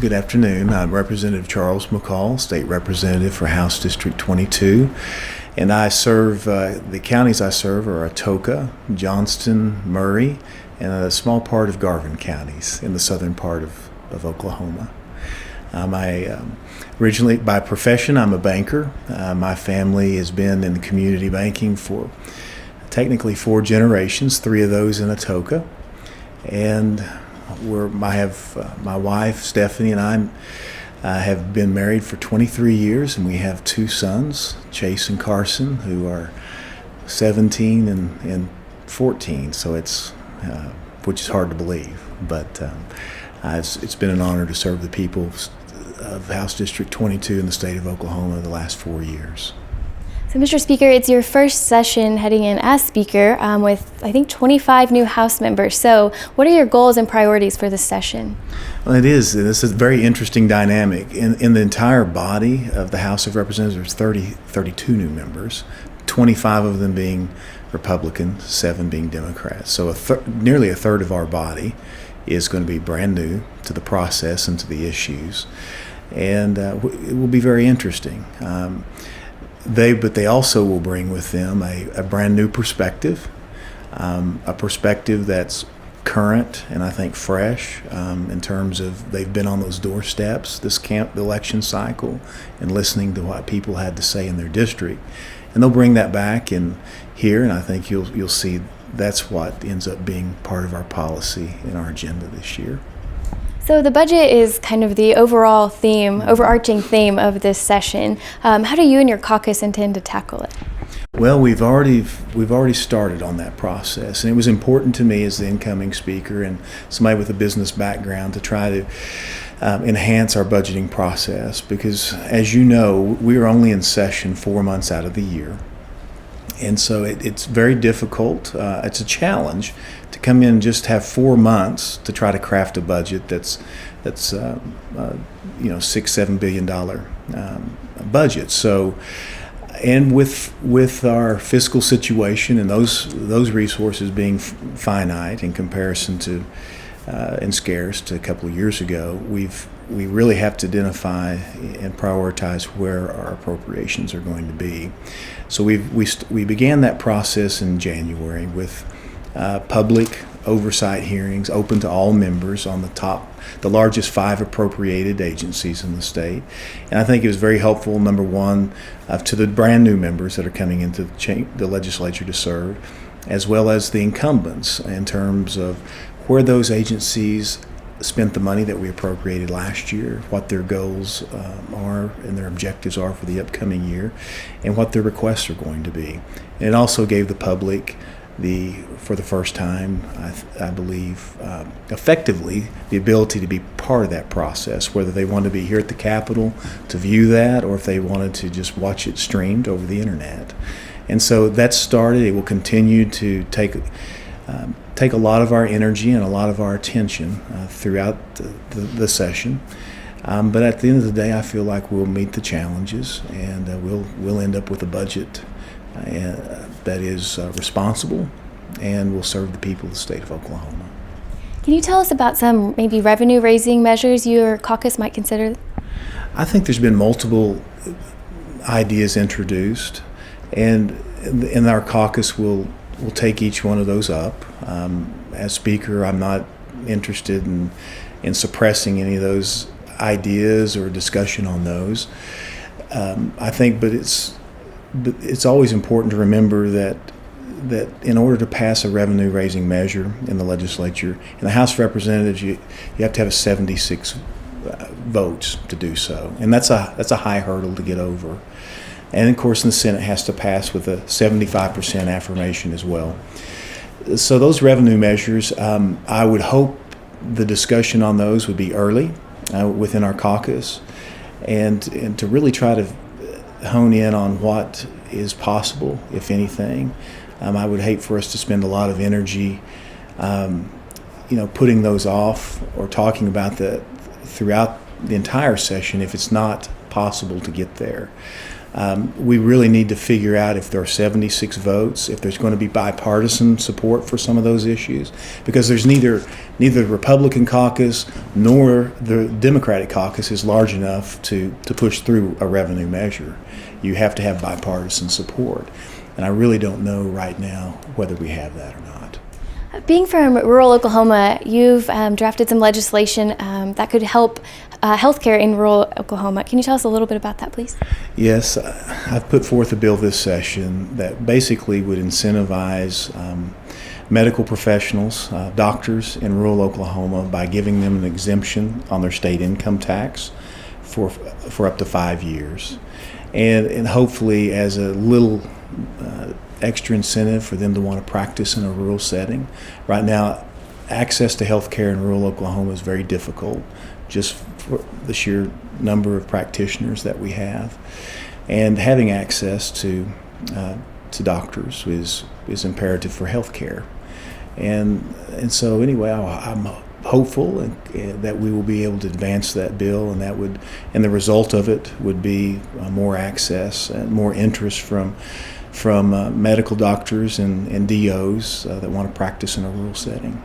Good afternoon. I'm Representative Charles McCall, State Representative for House District 22, and I serve, the counties I serve are Atoka, Johnston, Murray, and a small part of Garvin counties in the southern part of Oklahoma. Originally, by profession, I'm a banker. My family has been in community banking for technically 4 generations, 3 of those in Atoka, and I have my wife Stephanie and I have been married for 23 years, and we have 2 sons, Chase and Carson, who are 17 and 14. So which is hard to believe, but it's been an honor to serve the people of House District 22 in the state of Oklahoma the last 4 years. So, Mr. Speaker, it's your first session heading in as Speaker with, I think, 25 new House members. So what are your goals and priorities for this session? Well, this is a very interesting dynamic. In the entire body of the House of Representatives, 32 new members, 25 of them being Republican, 7 being Democrats. So nearly a third of our body is going to be brand new to the process and to the issues. And it will be very interesting. But they also will bring with them a brand new perspective, a perspective that's current and I think fresh in terms of they've been on those doorsteps this election cycle and listening to what people had to say in their district, and they'll bring that back in here, and I think you'll see that's what ends up being part of our policy in our agenda this year. So the budget is kind of the overall theme, overarching theme of this session. How do you and your caucus intend to tackle it? Well, we've already started on that process, and it was important to me as the incoming speaker and somebody with a business background to try to enhance our budgeting process, because, as you know, we are only in session 4 months out of the year. And so it's very difficult. It's a challenge to come in and just have 4 months to try to craft a budget that's $6-7 billion budget. So, and with our fiscal situation and those resources being finite in comparison to and scarce to a couple of years ago, we really have to identify and prioritize where our appropriations are going to be. So we began that process in January with public oversight hearings open to all members on the largest 5 appropriated agencies in the state. And I think it was very helpful, number one, to the brand new members that are coming into the legislature to serve, as well as the incumbents in terms of where those agencies spent the money that we appropriated last year, what their goals are and their objectives are for the upcoming year, and what their requests are going to be. And it also gave the public for the first time, I believe, effectively, the ability to be part of that process, whether they wanted to be here at the Capitol to view that or if they wanted to just watch it streamed over the internet. And so that started. It will continue to take a lot of our energy and a lot of our attention throughout the session. But at the end of the day, I feel like we'll meet the challenges, and we'll end up with a budget that is responsible and will serve the people of the state of Oklahoma. Can you tell us about some maybe revenue-raising measures your caucus might consider? I think there's been multiple ideas introduced, and our caucus will take each one of those up. As Speaker, I'm not interested in suppressing any of those ideas or discussion on those. I think, but it's always important to remember that in order to pass a revenue-raising measure in the legislature, in the House of Representatives, you have to have 76 votes to do so, and that's a high hurdle to get over. And of course, in the Senate, it has to pass with a 75% affirmation as well. So those revenue measures, I would hope the discussion on those would be early within our caucus, and to really try to hone in on what is possible, if anything. I would hate for us to spend a lot of energy, putting those off or talking about that throughout the entire session if it's not possible to get there. We really need to figure out if there are 76 votes, if there's going to be bipartisan support for some of those issues, because there's neither the Republican caucus nor the Democratic caucus is large enough to push through a revenue measure. You have to have bipartisan support, and I really don't know right now whether we have that or not. Being from rural Oklahoma, you've drafted some legislation that could help healthcare in rural Oklahoma. Can you tell us a little bit about that, please? Yes, I've put forth a bill this session that basically would incentivize medical professionals, doctors in rural Oklahoma, by giving them an exemption on their state income tax for up to 5 years. And hopefully as a little extra incentive for them to want to practice in a rural setting. Right now, access to health care in rural Oklahoma is very difficult, just for the sheer number of practitioners that we have. And having access to doctors is imperative for health care. And so anyway, I'm hopeful that we will be able to advance that bill, and the result of it would be more access and more interest from medical doctors and DOs that want to practice in a rural setting.